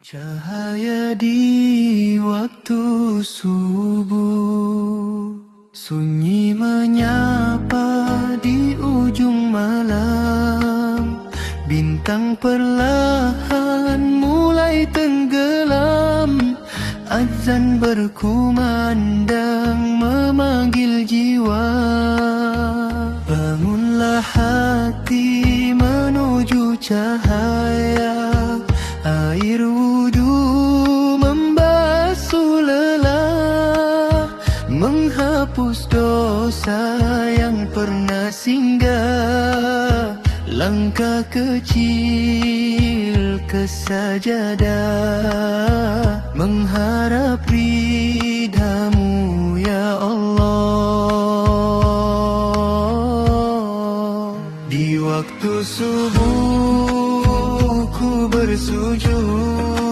Cahaya di waktu subuh, sunyi menyapa di ujung malam. Bintang perlahan mulai tenggelam, azan berkumandang memanggil jiwa. Bangunlah hati menuju cahaya, air wudu membasuh lelah, menghapus dosa yang pernah singgah. Langkah kecil ke sajadah, mengharap ridha-Mu ya Allah. Di waktu subuh ku bersujud,